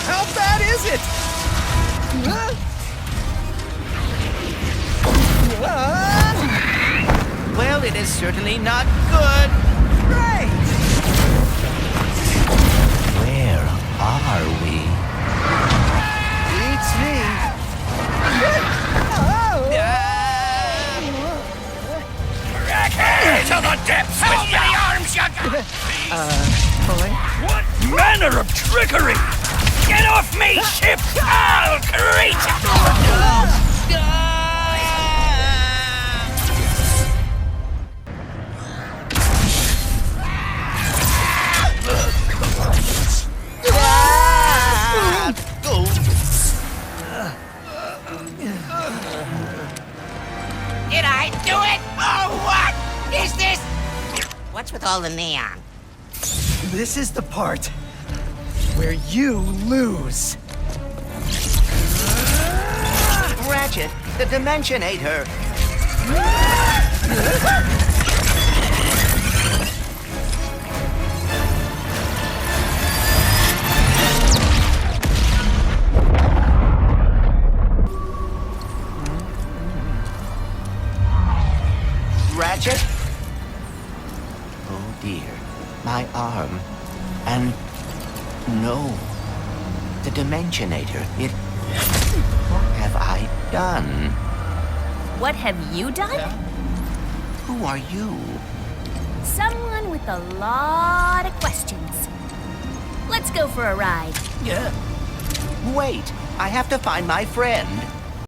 How bad is it? Well, it is certainly not good. Right! Where are we? Beats me. To the depths with many arms you got! Boy? What manner of trickery! Get off me, ship, foul creature! Did I do it? Oh, what is this? What's with all the neon? This is the part where you lose. Ratchet, the Dimensionator. Ratchet? Oh dear, my arm. And no, the Dimensionator. What have I done? What have you done? Who are you? Someone with a lot of questions. Let's go for a ride. Wait, I have to find my friend.